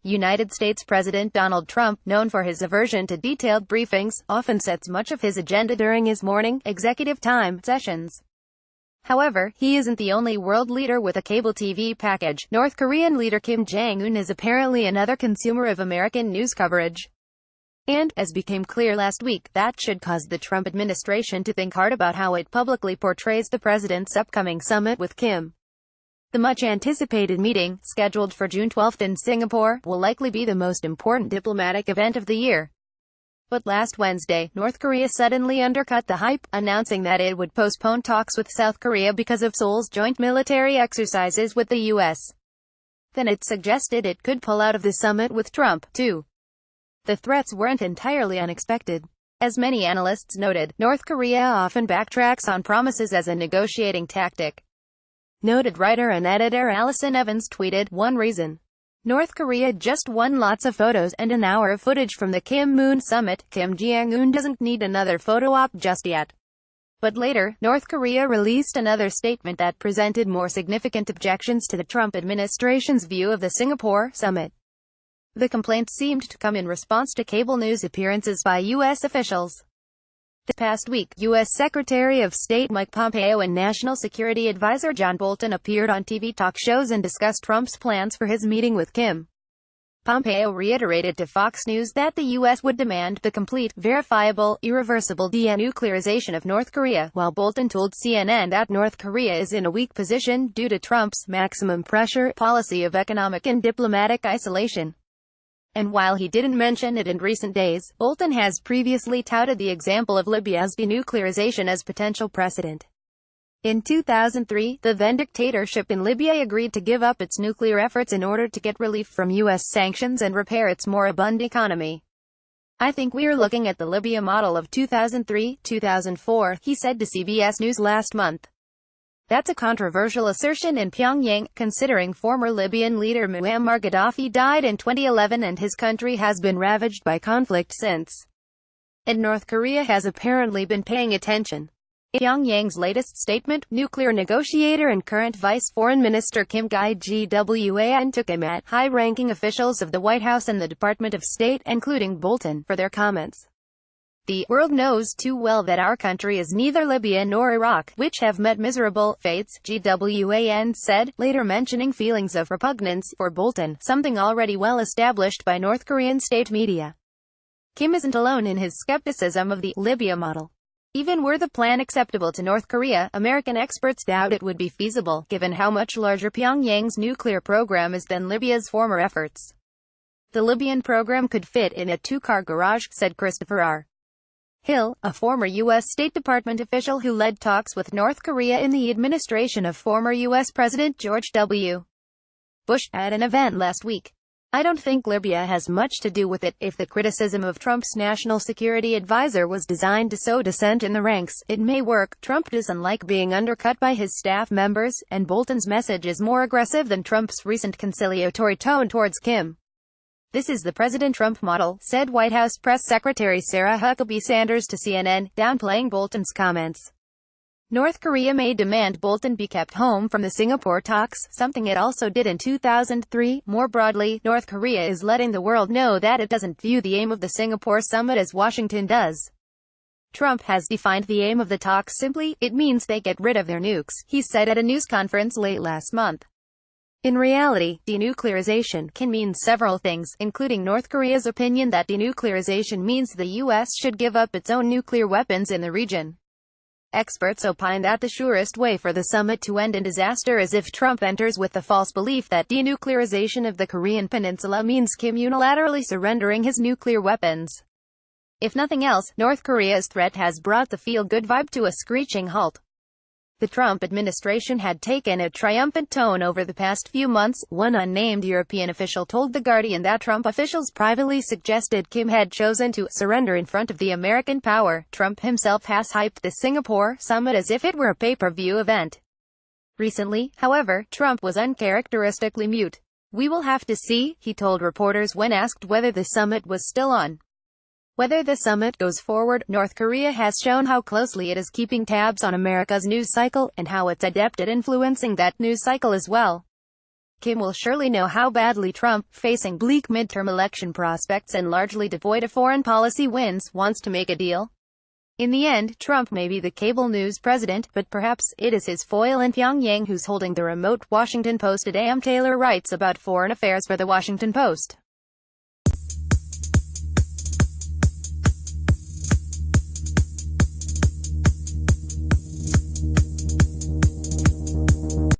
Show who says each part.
Speaker 1: United States President Donald Trump, known for his aversion to detailed briefings, often sets much of his agenda during his morning, executive time sessions. However, he isn't the only world leader with a cable TV package. North Korean leader Kim Jong-un is apparently another consumer of American news coverage. And, as became clear last week, that should cause the Trump administration to think hard about how it publicly portrays the president's upcoming summit with Kim. The much-anticipated meeting, scheduled for June 12 in Singapore, will likely be the most important diplomatic event of the year. But last Wednesday, North Korea suddenly undercut the hype, announcing that it would postpone talks with South Korea because of Seoul's joint military exercises with the U.S. Then it suggested it could pull out of the summit with Trump, too. The threats weren't entirely unexpected. As many analysts noted, North Korea often backtracks on promises as a negotiating tactic. Noted writer and editor Allison Evans tweeted, "One reason North Korea just won lots of photos and an hour of footage from the Kim-Moon summit. Kim Jong-un doesn't need another photo op just yet." But later, North Korea released another statement that presented more significant objections to the Trump administration's view of the Singapore summit. The complaints seemed to come in response to cable news appearances by U.S. officials. This past week, U.S. Secretary of State Mike Pompeo and National Security Advisor John Bolton appeared on TV talk shows and discussed Trump's plans for his meeting with Kim. Pompeo reiterated to Fox News that the U.S. would demand the complete, verifiable, irreversible denuclearization of North Korea, while Bolton told CNN that North Korea is in a weak position due to Trump's maximum pressure policy of economic and diplomatic isolation. And while he didn't mention it in recent days, Bolton has previously touted the example of Libya's denuclearization as potential precedent. In 2003, the then dictatorship in Libya agreed to give up its nuclear efforts in order to get relief from U.S. sanctions and repair its moribund economy. "I think we're looking at the Libya model of 2003-2004, he said to CBS News last month. That's a controversial assertion in Pyongyang, considering former Libyan leader Muammar Gaddafi died in 2011 and his country has been ravaged by conflict since. And North Korea has apparently been paying attention." In Pyongyang's latest statement, nuclear negotiator and current Vice Foreign Minister Kim Jong-un took aim at high-ranking officials of the White House and the Department of State, including Bolton, for their comments. "The world knows too well that our country is neither Libya nor Iraq, which have met miserable fates," Jong-un said, later mentioning feelings of repugnance for Bolton, something already well established by North Korean state media. Kim isn't alone in his skepticism of the Libya model. Even were the plan acceptable to North Korea, American experts doubt it would be feasible, given how much larger Pyongyang's nuclear program is than Libya's former efforts. "The Libyan program could fit in a two-car garage," said Christopher R. Hill, a former U.S. State Department official who led talks with North Korea in the administration of former U.S. President George W. Bush, at an event last week. "I don't think Libya has much to do with it. If the criticism of Trump's national security advisor was designed to sow dissent in the ranks, it may work. Trump doesn't like being undercut by his staff members, and Bolton's message is more aggressive than Trump's recent conciliatory tone towards Kim. This is the President Trump model," said White House Press Secretary Sarah Huckabee Sanders to CNN, downplaying Bolton's comments. North Korea may demand Bolton be kept home from the Singapore talks, something it also did in 2003. More broadly, North Korea is letting the world know that it doesn't view the aim of the Singapore summit as Washington does. Trump has defined the aim of the talks simply: "It means they get rid of their nukes," he said at a news conference late last month. In reality, denuclearization can mean several things, including North Korea's opinion that denuclearization means the U.S. should give up its own nuclear weapons in the region. Experts opine that the surest way for the summit to end in disaster is if Trump enters with the false belief that denuclearization of the Korean peninsula means Kim unilaterally surrendering his nuclear weapons. If nothing else, North Korea's threat has brought the feel-good vibe to a screeching halt. The Trump administration had taken a triumphant tone over the past few months. One unnamed European official told The Guardian that Trump officials privately suggested Kim had chosen to surrender in front of the American power. Trump himself has hyped the Singapore summit as if it were a pay-per-view event. Recently, however, Trump was uncharacteristically mute. "We will have to see," he told reporters when asked whether the summit was still on. Whether the summit goes forward, North Korea has shown how closely it is keeping tabs on America's news cycle, and how it's adept at influencing that news cycle as well. Kim will surely know how badly Trump, facing bleak midterm election prospects and largely devoid of foreign policy wins, wants to make a deal. In the end, Trump may be the cable news president, but perhaps it is his foil in Pyongyang who's holding the remote. Washington Post. Adam Taylor writes about foreign affairs for The Washington Post.